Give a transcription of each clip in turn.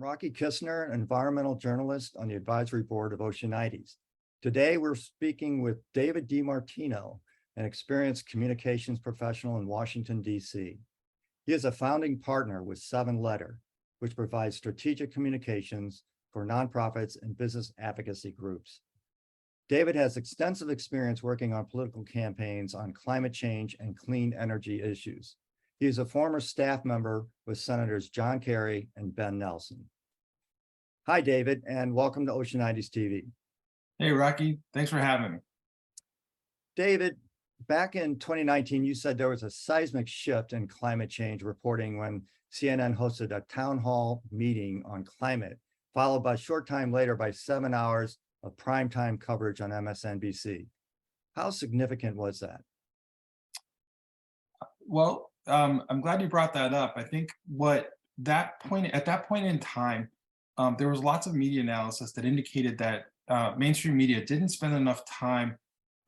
Rocky Kistner, environmental journalist on the advisory board of Oceanites. Today, we're speaking with David Di Martino, an experienced communications professional in Washington, D.C. He is a founding partner with 7Letter, which provides strategic communications for nonprofits and business advocacy groups. David has extensive experience working on political campaigns on climate change and clean energy issues. He is a former staff member with Senators John Kerry and Ben Nelson. Hi, David, and welcome to Oceanites TV. Hey, Rocky. Thanks for having me. David, back in 2019, you said there was a seismic shift in climate change reporting when CNN hosted a town hall meeting on climate, followed by a short time later by 7 hours of primetime coverage on MSNBC. How significant was that? Well, I'm glad you brought that up. I think at that point in time, there was lots of media analysis that indicated that mainstream media didn't spend enough time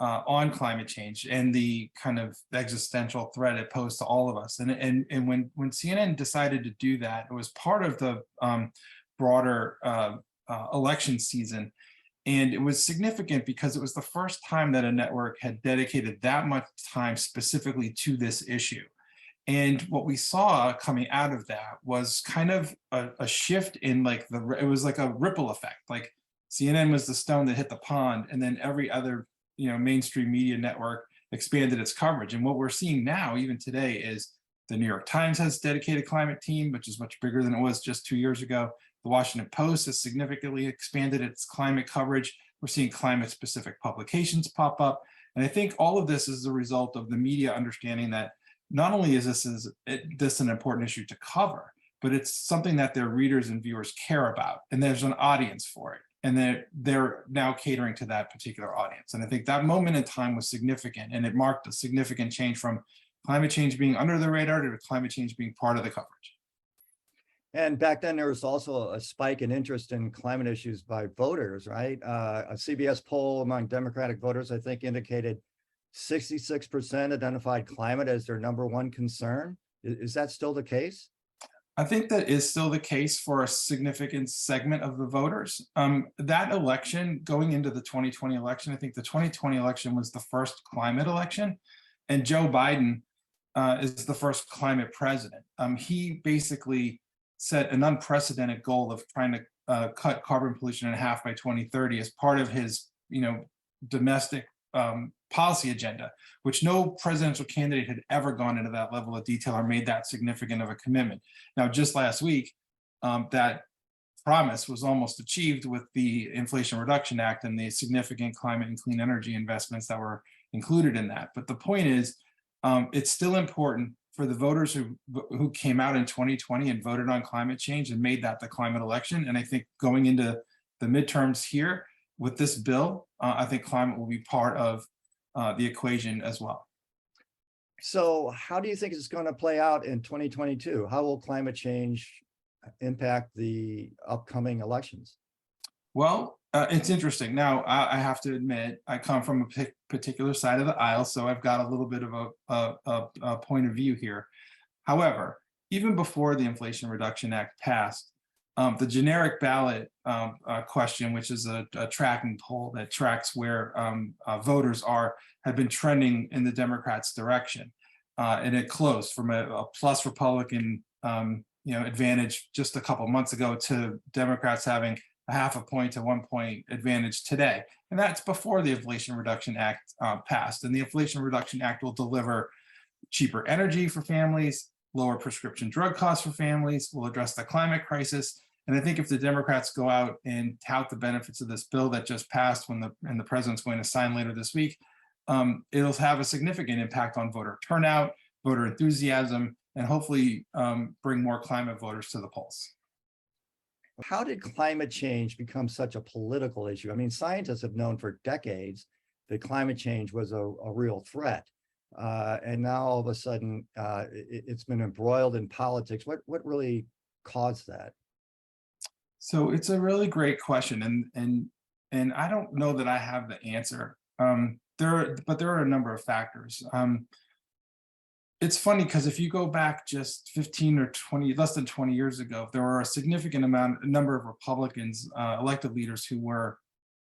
on climate change and the kind of existential threat it posed to all of us. And when CNN decided to do that, it was part of the broader election season. And it was significant because it was the first time that a network had dedicated that much time specifically to this issue. And what we saw coming out of that was kind of a shift in it was like a ripple effect. Like CNN was the stone that hit the pond, and then every other mainstream media network expanded its coverage. And what we're seeing now, even today, is the New York Times has a dedicated climate team, which is much bigger than it was just 2 years ago. The Washington Post has significantly expanded its climate coverage. We're seeing climate-specific publications pop up. And I think all of this is a result of the media understanding that not only is this an important issue to cover, but it's something that their readers and viewers care about. And there's an audience for it. And they're now catering to that particular audience. And I think that moment in time was significant. And it marked a significant change from climate change being under the radar to climate change being part of the coverage. And back then, there was also a spike in interest in climate issues by voters, right? A CBS poll among Democratic voters, I think, indicated 66% identified climate as their number one concern. Is that still the case? I think that is still the case for a significant segment of the voters. That election, going into the 2020 election, I think the 2020 election was the first climate election, and Joe Biden is the first climate president. He basically set an unprecedented goal of trying to cut carbon pollution in half by 2030 as part of his, domestic policy agenda, which no presidential candidate had ever gone into that level of detail or made that significant of a commitment. Now, just last week, that promise was almost achieved with the Inflation Reduction Act and the significant climate and clean energy investments that were included in that. But the point is, it's still important for the voters who came out in 2020 and voted on climate change and made that the climate election. And I think going into the midterms here with this bill, I think climate will be part of the equation as well. So how do you think it's going to play out in 2022? How will climate change impact the upcoming elections? Well, it's interesting. Now, I have to admit, I come from a particular side of the aisle, so I've got a little bit of a point of view here. However, even before the Inflation Reduction Act passed, the generic ballot question, which is a tracking poll that tracks where voters are, had been trending in the Democrats' direction, and it closed from a plus Republican advantage just a couple months ago to Democrats having a half a point to 1 point advantage today. And that's before the Inflation Reduction Act passed. And the Inflation Reduction Act will deliver cheaper energy for families, lower prescription drug costs for families, will address the climate crisis. And I think if the Democrats go out and tout the benefits of this bill that just passed and the president's going to sign later this week, it'll have a significant impact on voter turnout, voter enthusiasm, and hopefully bring more climate voters to the polls. How did climate change become such a political issue? I mean, scientists have known for decades that climate change was a real threat. And now all of a sudden, it's been embroiled in politics. What really caused that? So it's a really great question. And I don't know that I have the answer. But there are a number of factors. It's funny because if you go back just 15 or 20, less than 20 years ago, there were a significant number of Republicans, elected leaders who were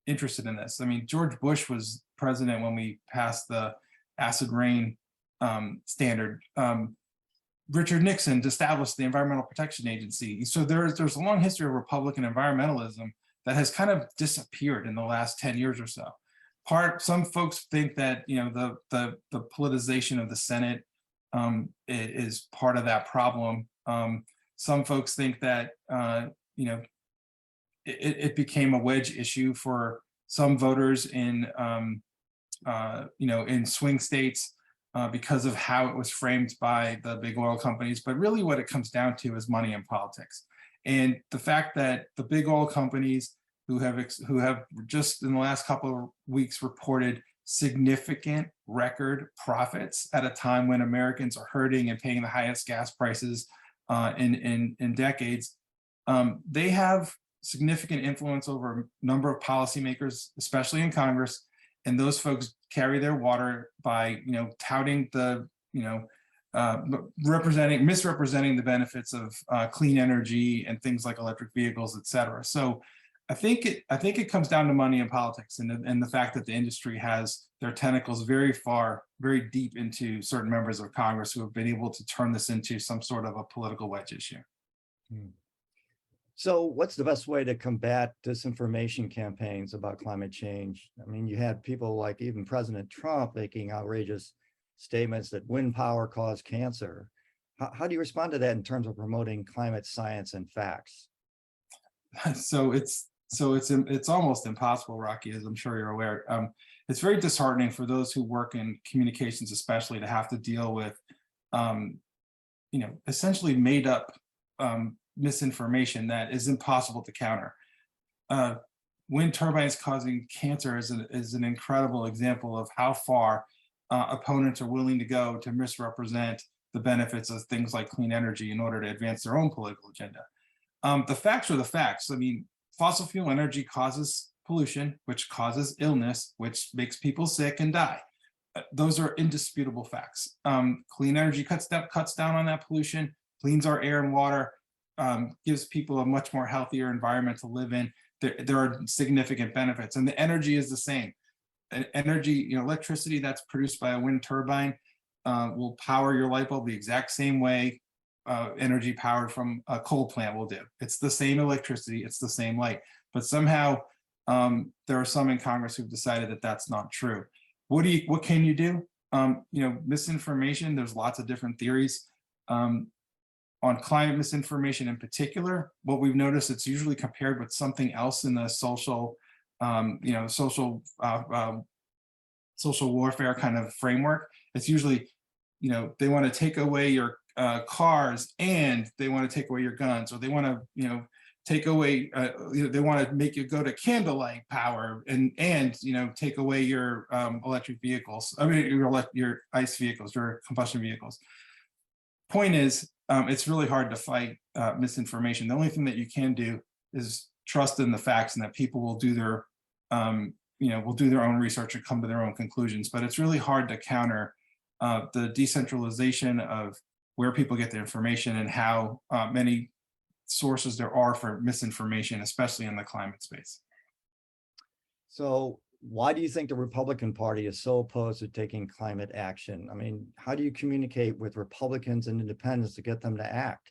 interested in this. I mean, George Bush was president when we passed the acid rain standard. Richard Nixon established the Environmental Protection Agency. So there's a long history of Republican environmentalism that has kind of disappeared in the last 10 years or so. Some folks think that the politicization of the Senate is part of that problem. Some folks think that it became a wedge issue for some voters in in swing states because of how it was framed by the big oil companies. But really what it comes down to is money and politics. And the fact that the big oil companies who have just in the last couple of weeks reported significant record profits at a time when Americans are hurting and paying the highest gas prices in decades, they have significant influence over a number of policymakers, especially in Congress, and those folks carry their water by touting the misrepresenting the benefits of clean energy and things like electric vehicles, et cetera. So I think it comes down to money and politics, and the fact that the industry has their tentacles very deep into certain members of Congress who have been able to turn this into some sort of a political wedge issue. So what's the best way to combat disinformation campaigns about climate change? I mean, you had people like even President Trump making outrageous statements that wind power caused cancer. How do you respond to that in terms of promoting climate science and facts? So it's almost impossible, Rocky, as I'm sure you're aware. It's very disheartening for those who work in communications, especially, to have to deal with, essentially made up misinformation that is impossible to counter. Wind turbines causing cancer is an incredible example of how far opponents are willing to go to misrepresent the benefits of things like clean energy in order to advance their own political agenda. The facts are the facts. I mean, fossil fuel energy causes pollution, which causes illness, which makes people sick and die. Those are indisputable facts. Clean energy cuts down on that pollution, cleans our air and water, gives people a much more healthier environment to live in. There are significant benefits, and the energy is the same. Energy, electricity that's produced by a wind turbine will power your light bulb the exact same way energy powered from a coal plant will do. It's the same electricity, it's the same light, but somehow there are some in Congress who've decided that that's not true. What can you do? Misinformation, there's lots of different theories. On climate misinformation in particular, what we've noticed, it's usually compared with something else in the social warfare kind of framework. It's usually, they want to take away your cars and they want to take away your guns, or they want to, take away, they want to make you go to candlelight power and take away your electric vehicles. I mean, your ICE vehicles, your combustion vehicles. Point is, it's really hard to fight misinformation. The only thing that you can do is trust in the facts, and that people will do their, will do their own research and come to their own conclusions. But it's really hard to counter the decentralization of where people get their information and how many sources there are for misinformation, especially in the climate space. So why do you think the Republican Party is so opposed to taking climate action? I mean, how do you communicate with Republicans and independents to get them to act?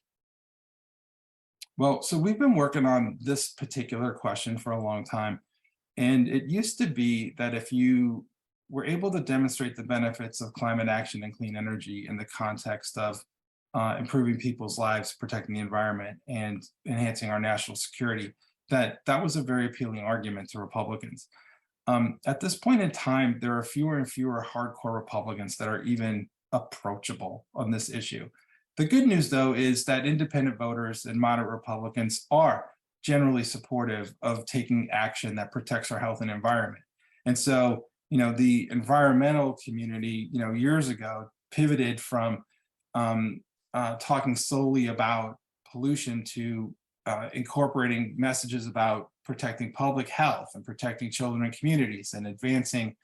Well, so we've been working on this particular question for a long time. And it used to be that if you were able to demonstrate the benefits of climate action and clean energy in the context of improving people's lives, protecting the environment, and enhancing our national security, that was a very appealing argument to Republicans. At this point in time, there are fewer and fewer hardcore Republicans that are even approachable on this issue. The good news, though, is that independent voters and moderate Republicans are generally supportive of taking action that protects our health and environment. And so, the environmental community, years ago pivoted from talking solely about pollution to incorporating messages about protecting public health and protecting children and communities and advancing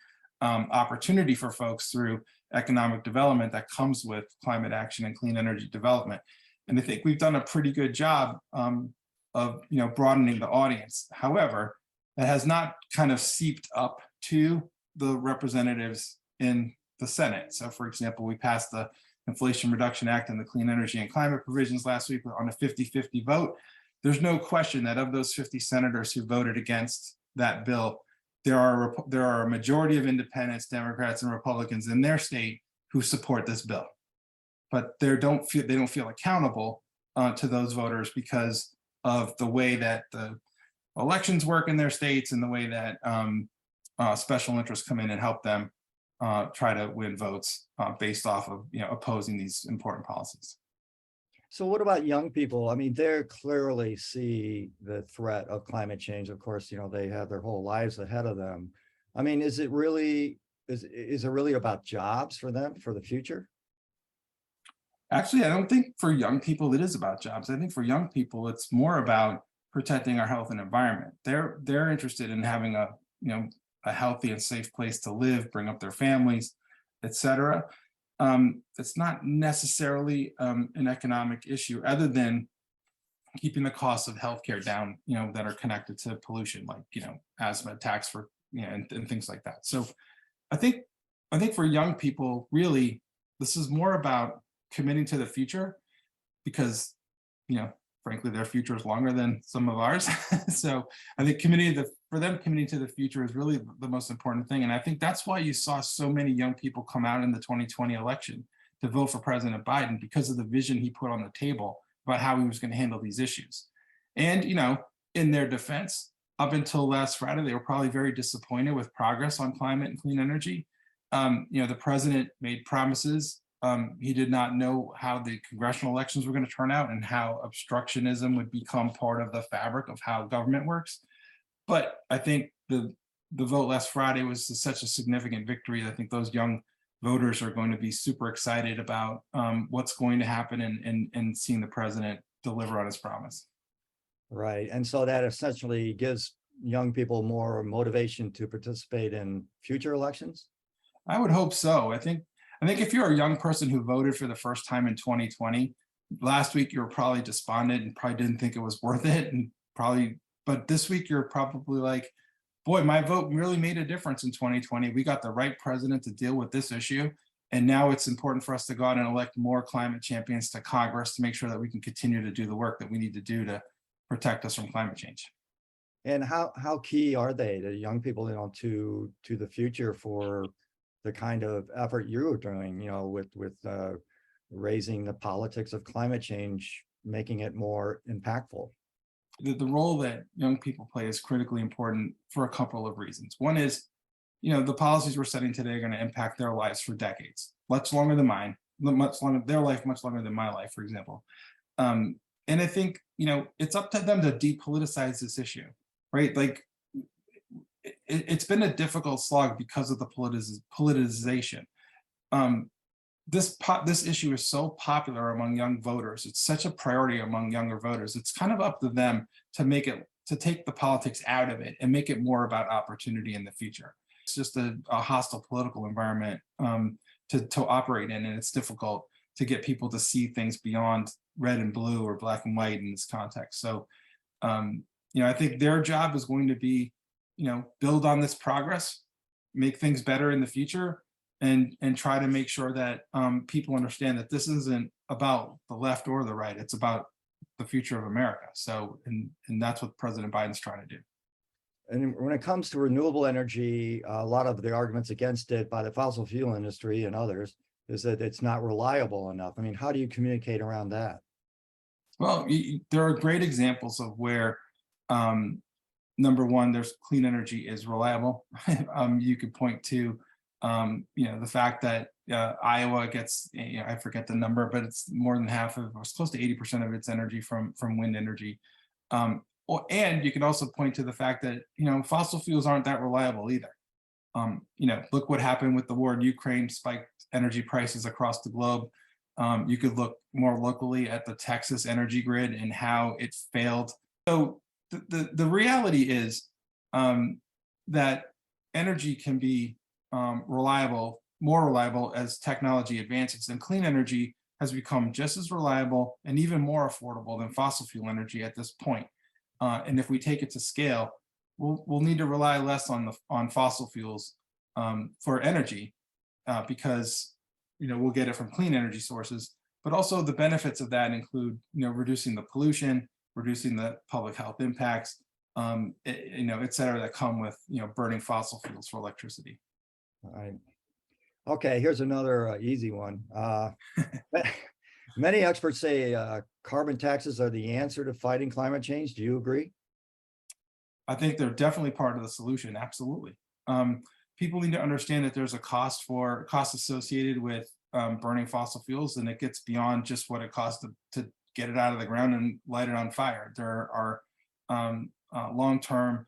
opportunity for folks through economic development that comes with climate action and clean energy development. And I think we've done a pretty good job of broadening the audience. However, that has not kind of seeped up to the representatives in the Senate. So for example, we passed the Inflation Reduction Act and the Clean Energy and Climate provisions last week on a 50-50 vote. There's no question that of those 50 senators who voted against that bill, there are a majority of independents, Democrats, and Republicans in their state who support this bill. But they don't feel accountable to those voters because of the way that the elections work in their states and the way that special interests come in and help them try to win votes based off of opposing these important policies. So what about young people? I mean, they clearly see the threat of climate change. Of course, they have their whole lives ahead of them. I mean, is it really about jobs for them for the future? Actually, I don't think for young people it is about jobs. I think for young people, it's more about protecting our health and environment. They're interested in having a healthy and safe place to live, bring up their families, etc. It's not necessarily an economic issue, other than keeping the costs of healthcare down, that are connected to pollution, like asthma attacks for and things like that. So I think for young people, really, this is more about committing to the future, because frankly, their future is longer than some of ours. So I think committing to the future is really the most important thing. And I think that's why you saw so many young people come out in the 2020 election to vote for President Biden, because of the vision he put on the table about how he was going to handle these issues. And, in their defense, up until last Friday, they were probably very disappointed with progress on climate and clean energy. The president made promises. He did not know how the congressional elections were going to turn out and how obstructionism would become part of the fabric of how government works. But I think the vote last Friday was such a significant victory. I think those young voters are going to be super excited about what's going to happen and seeing the president deliver on his promise. Right. And so that essentially gives young people more motivation to participate in future elections? I would hope so. I think if you're a young person who voted for the first time in 2020, last week you were probably despondent and probably didn't think it was worth it, but this week you're probably like, boy, my vote really made a difference in 2020. We got the right president to deal with this issue. And now it's important for us to go out and elect more climate champions to Congress to make sure that we can continue to do the work that we need to do to protect us from climate change. And how key are they, the young people, to the future for the kind of effort you're doing, with raising the politics of climate change, making it more impactful? The role that young people play is critically important for a couple of reasons. One is, the policies we're setting today are going to impact their lives for decades, much longer than mine, their life much longer than my life, for example. And I think, it's up to them to depoliticize this issue, right? Like, it's been a difficult slog because of the politicization. This issue is so popular among young voters. It's such a priority among younger voters. It's kind of up to them to take the politics out of it and make it more about opportunity in the future. It's just a hostile political environment to operate in, and it's difficult to get people to see things beyond red and blue or black and white in this context. So, I think their job is going to be, build on this progress, make things better in the future, and try to make sure that people understand that this isn't about the left or the right. It's about the future of America. So, and that's what President Biden's trying to do. And when it comes to renewable energy, a lot of the arguments against it by the fossil fuel industry and others is that it's not reliable enough. I mean, how do you communicate around that? Well, there are great examples of where, number one, there's clean energy is reliable. You could point to, the fact that Iowa gets, I forget the number, but it's more than half of, or it's close to 80% of its energy from wind energy. And you can also point to the fact that, fossil fuels aren't that reliable either. Look what happened with the war in Ukraine, spiked energy prices across the globe. You could look more locally at the Texas energy grid and how it failed. So the reality is that energy can be reliable more reliable as technology advances, and clean energy has become just as reliable and even more affordable than fossil fuel energy at this point. And if we take it to scale, we'll need to rely less on fossil fuels for energy because we'll get it from clean energy sources. But also the benefits of that include reducing the pollution, reducing the public health impacts, et cetera, that come with burning fossil fuels for electricity. All right. Okay, here's another easy one. Many experts say carbon taxes are the answer to fighting climate change. Do you agree? I think they're definitely part of the solution. Absolutely. People need to understand that there's a cost associated with burning fossil fuels, and it gets beyond just what it costs to get it out of the ground and light it on fire. There are long-term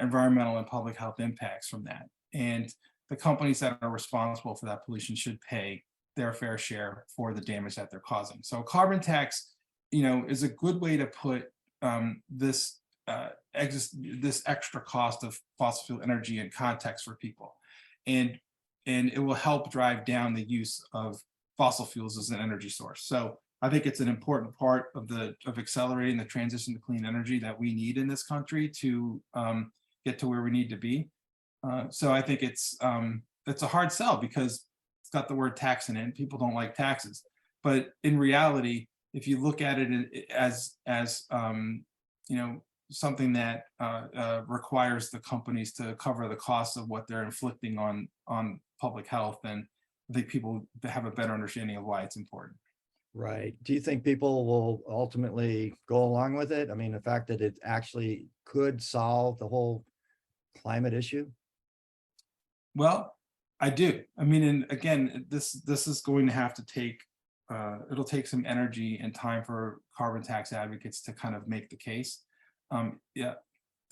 environmental and public health impacts from that. And the companies that are responsible for that pollution should pay their fair share for the damage that they're causing. So a carbon tax, is a good way to put this extra cost of fossil fuel energy in context for people, and it will help drive down the use of fossil fuels as an energy source. So I think it's an important part of accelerating the transition to clean energy that we need in this country to get to where we need to be. So I think it's a hard sell because it's got the word tax in it, and people don't like taxes. But in reality, if you look at it as something that requires the companies to cover the costs of what they're inflicting on public health, then I think people have a better understanding of why it's important. Right. Do you think people will ultimately go along with it? I mean, the fact that it actually could solve the whole climate issue? Well, I do. I mean, and again, this is going to have to take it'll take some energy and time for carbon tax advocates to kind of make the case. Yeah,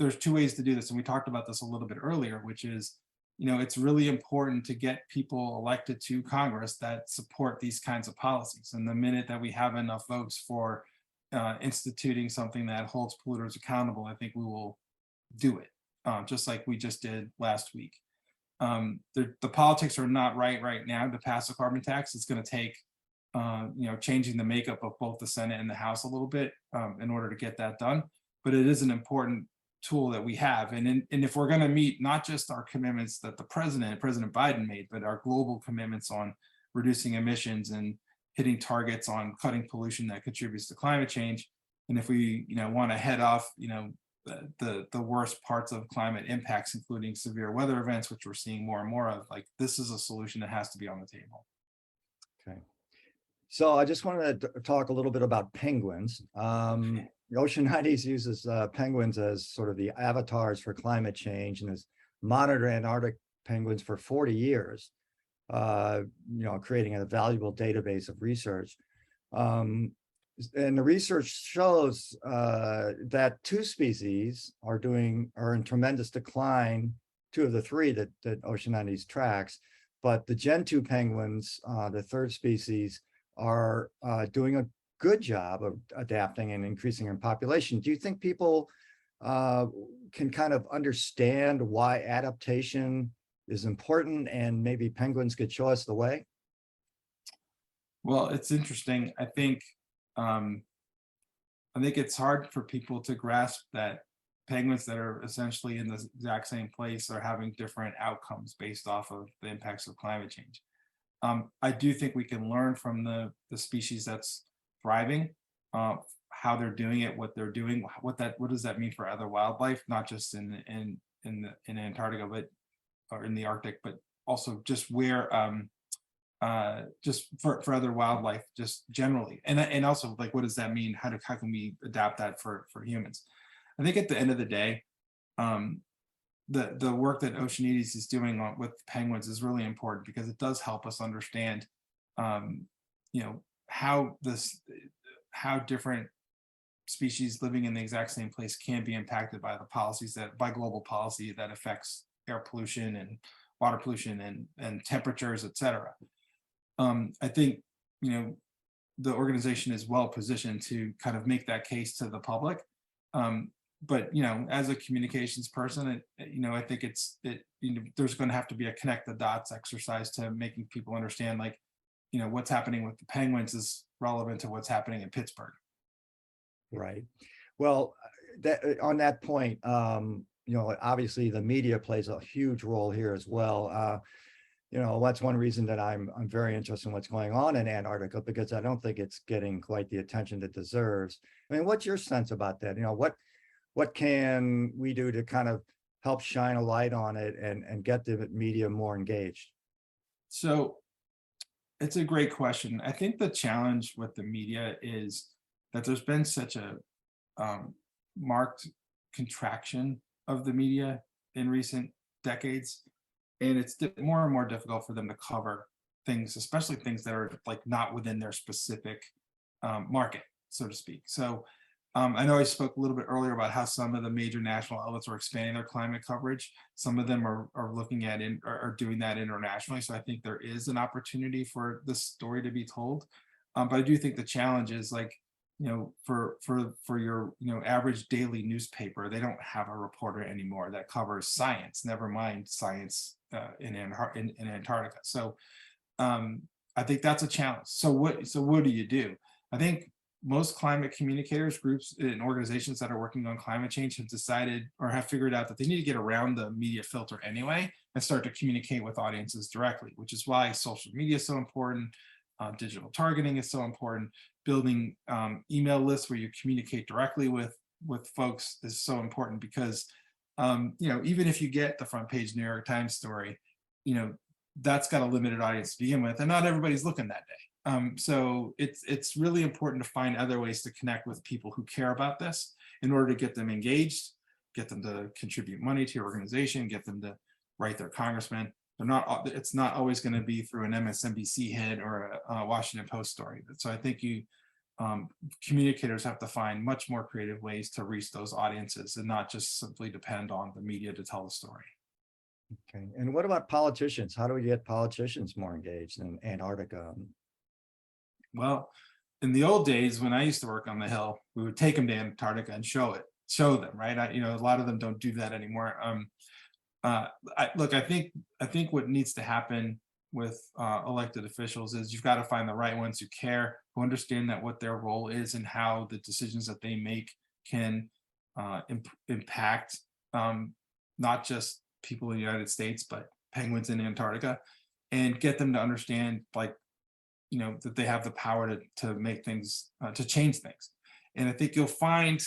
there's two ways to do this, and we talked about this a little bit earlier, which is, it's really important to get people elected to Congress that support these kinds of policies. And the minute that we have enough votes for instituting something that holds polluters accountable, I think we will do it, just like we just did last week. The politics are not right now to pass a carbon tax. It's going to take changing the makeup of both the Senate and the House a little bit in order to get that done. But it is an important tool that we have. And if we're going to meet not just our commitments that President Biden made, but our global commitments on reducing emissions and hitting targets on cutting pollution that contributes to climate change, and if we want to head off the worst parts of climate impacts, including severe weather events, which we're seeing more and more of, like, this is a solution that has to be on the table. Okay. So I just wanted to talk a little bit about penguins. Oceanites uses penguins as sort of the avatars for climate change and has monitored Antarctic penguins for 40 years, creating a valuable database of research. And the research shows that two species are in tremendous decline, two of the three that Oceanites tracks, but the Gen 2 penguins, the third species, are doing a good job of adapting and increasing in population. Do you think people can kind of understand why adaptation is important, and maybe penguins could show us the way? Well, it's interesting. I think it's hard for people to grasp that penguins that are essentially in the exact same place are having different outcomes based off of the impacts of climate change. I do think we can learn from the species that's thriving, how they're doing it, what they're doing, what does that mean for other wildlife, not just in Antarctica, or in the Arctic, but also just where just for other wildlife, just generally, and also, like, what does that mean? How can we adapt that for humans? I think at the end of the day, the work that Oceanides is doing with penguins is really important, because it does help us understand, how different species living in the exact same place can be impacted by by global policy that affects air pollution and water pollution and temperatures, et cetera. I think, the organization is well positioned to kind of make that case to the public. but as a communications person, I think there's going to have to be a connect the dots exercise to making people understand, like, what's happening with the Penguins is relevant to what's happening in Pittsburgh. Right. Well, on that point, obviously the media plays a huge role here as well. That's one reason that I'm very interested in what's going on in Antarctica, because I don't think it's getting quite the attention it deserves. I mean, what's your sense about that? What can we do to kind of help shine a light on it and get the media more engaged? So it's a great question. I think the challenge with the media is that there's been such a marked contraction of the media in recent decades, and it's more and more difficult for them to cover things, especially things that are like not within their specific market, so to speak. So I know I spoke a little bit earlier about how some of the major national outlets are expanding their climate coverage. Some of them are looking at are doing that internationally. So I think there is an opportunity for this story to be told. But I do think the challenge is, like, for your average daily newspaper, they don't have a reporter anymore that covers science, never mind science in Antarctica. So I think that's a challenge. So what do you do? I think most climate communicators, groups, and organizations that are working on climate change have decided or have figured out that they need to get around the media filter anyway and start to communicate with audiences directly, which is why social media is so important. Digital targeting is so important. Building email lists where you communicate directly with folks is so important, because even if you get the front page New York Times story, that's got a limited audience to begin with, and not everybody's looking that day. So it's really important to find other ways to connect with people who care about this in order to get them engaged, get them to contribute money to your organization, get them to write their congressman. It's not always going to be through an MSNBC hit or a Washington Post story. So I think communicators have to find much more creative ways to reach those audiences and not just simply depend on the media to tell the story. Okay. And what about politicians? How do we get politicians more engaged in Antarctica? Well, in the old days, when I used to work on the Hill, we would take them to Antarctica and show them, right? A lot of them don't do that anymore. I think what needs to happen with elected officials is you've got to find the right ones who care, who understand that what their role is and how the decisions that they make can impact not just people in the United States, but penguins in Antarctica, and get them to understand, like, that they have the power to make things, to change things. And I think you'll find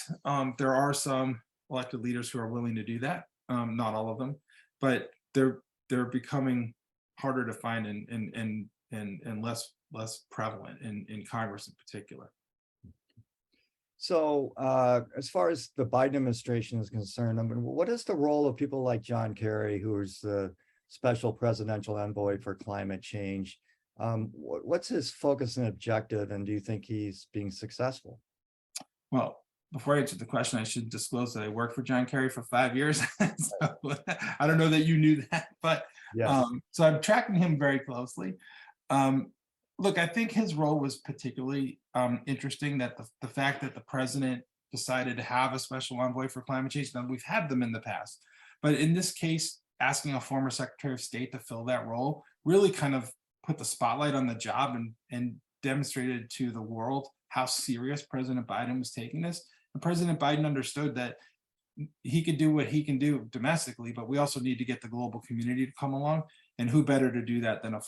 there are some elected leaders who are willing to do that. Not all of them, but they're becoming harder to find and less prevalent in Congress in particular. So as far as the Biden administration is concerned, I mean, what is the role of people like John Kerry, who's the special presidential envoy for climate change? What's his focus and objective, and do you think he's being successful? Well, before I answer the question, I should disclose that I worked for John Kerry for 5 years. So I don't know that you knew that, but Yes. so I'm tracking him very closely. Look, I think his role was particularly interesting, that the fact that the president decided to have a special envoy for climate change. Now, we've had them in the past, but in this case, asking a former Secretary of State to fill that role really kind of put the spotlight on the job and demonstrated to the world how serious President Biden was taking this. And President Biden understood that he could do what he can do domestically, but we also need to get the global community to come along. And who better to do that than a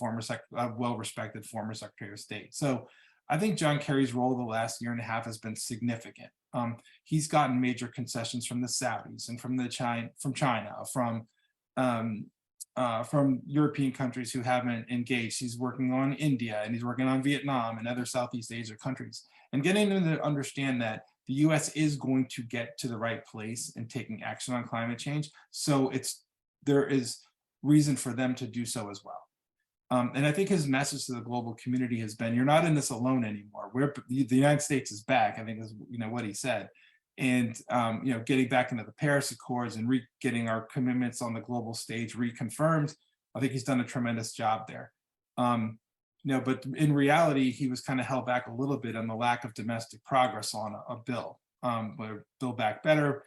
well-respected former Secretary of State? So I think John Kerry's role the last year and a half has been significant. He's gotten major concessions from the Saudis and from China, from European countries who haven't engaged. He's working on India, and he's working on Vietnam and other Southeast Asia countries, and getting them to understand that the US is going to get to the right place in taking action on climate change. So there is reason for them to do so as well. And I think his message to the global community has been, you're not in this alone anymore. The United States is back, I think is what he said. And getting back into the Paris Accords and getting our commitments on the global stage reconfirmed. I think he's done a tremendous job there. But in reality, he was kind of held back a little bit on the lack of domestic progress on a bill. Build Back Better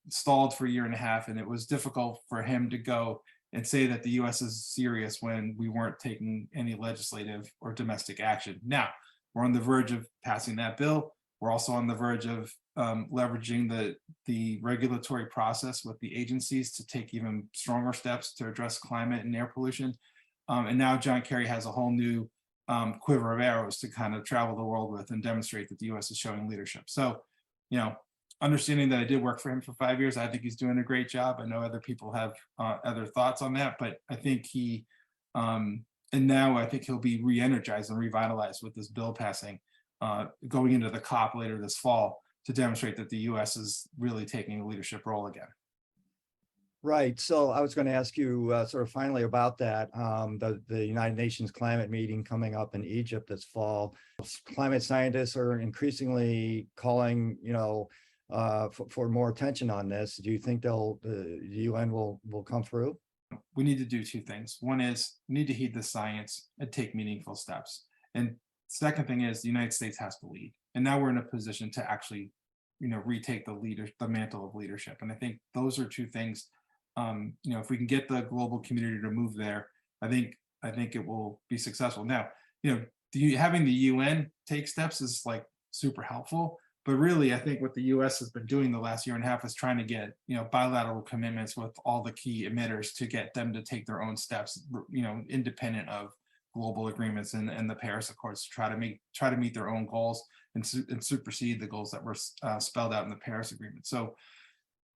stalled for a year and a half, and it was difficult for him to go and say that the US is serious when we weren't taking any legislative or domestic action. Now, we're on the verge of passing that bill. We're also on the verge of leveraging the regulatory process with the agencies to take even stronger steps to address climate and air pollution. And now John Kerry has a whole new quiver of arrows to kind of travel the world with and demonstrate that the US is showing leadership. So, understanding that I did work for him for 5 years, I think he's doing a great job. I know other people have other thoughts on that, but I think and now I think he'll be re-energized and revitalized with this bill passing, going into the COP later this fall to demonstrate that the US is really taking a leadership role again. Right. So I was going to ask you sort of finally about that, the United Nations climate meeting coming up in Egypt this fall. Climate scientists are increasingly calling, for more attention on this. Do you think the UN will come through? We need to do two things. One is we need to heed the science and take meaningful steps. And second thing is the United States has to lead. And now we're in a position to actually, retake the mantle of leadership. And I think those are two things. If we can get the global community to move there, I think it will be successful. Now, having the UN take steps is like super helpful. But really, I think what the US has been doing the last year and a half is trying to get, bilateral commitments with all the key emitters to get them to take their own steps, independent of global agreements and the Paris Accords, to try to meet their own goals and supersede the goals that were spelled out in the Paris Agreement. So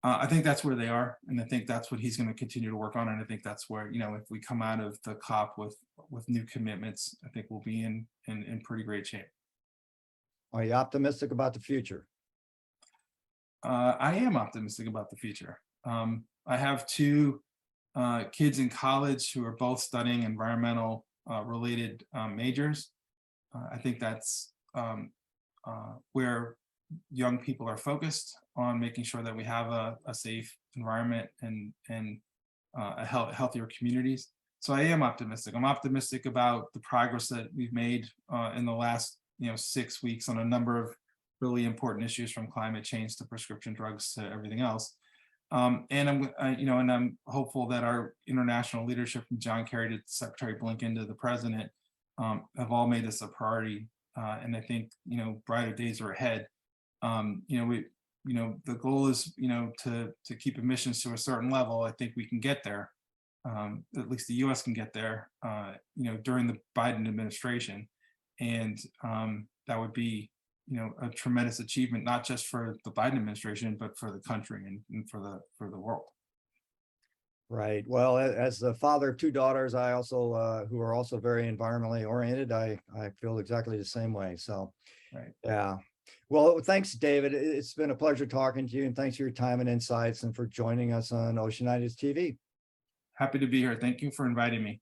I think that's where they are, and I think that's what he's going to continue to work on. And I think that's where, if we come out of the COP with new commitments, I think we'll be in pretty great shape. Are you optimistic about the future? I am optimistic about the future. I have two kids in college who are both studying environmental related majors. I think that's where young people are focused on making sure that we have a safe environment and healthier communities. So I am optimistic. I'm optimistic about the progress that we've made in the last 6 weeks on a number of really important issues, from climate change to prescription drugs to everything else. And I'm hopeful that our international leadership, from John Kerry to Secretary Blinken to the president, have all made this a priority. And I think brighter days are ahead. The goal is to keep emissions to a certain level. I think we can get there. At least the US can get there. During the Biden administration. And that would be, a tremendous achievement, not just for the Biden administration, but for the country and for the world. Right. Well, as the father of two daughters, I also who are also very environmentally oriented, I feel exactly the same way. So, Right. Yeah. Well, thanks, David. It's been a pleasure talking to you, and thanks for your time and insights and for joining us on Oceanitis TV. Happy to be here. Thank you for inviting me.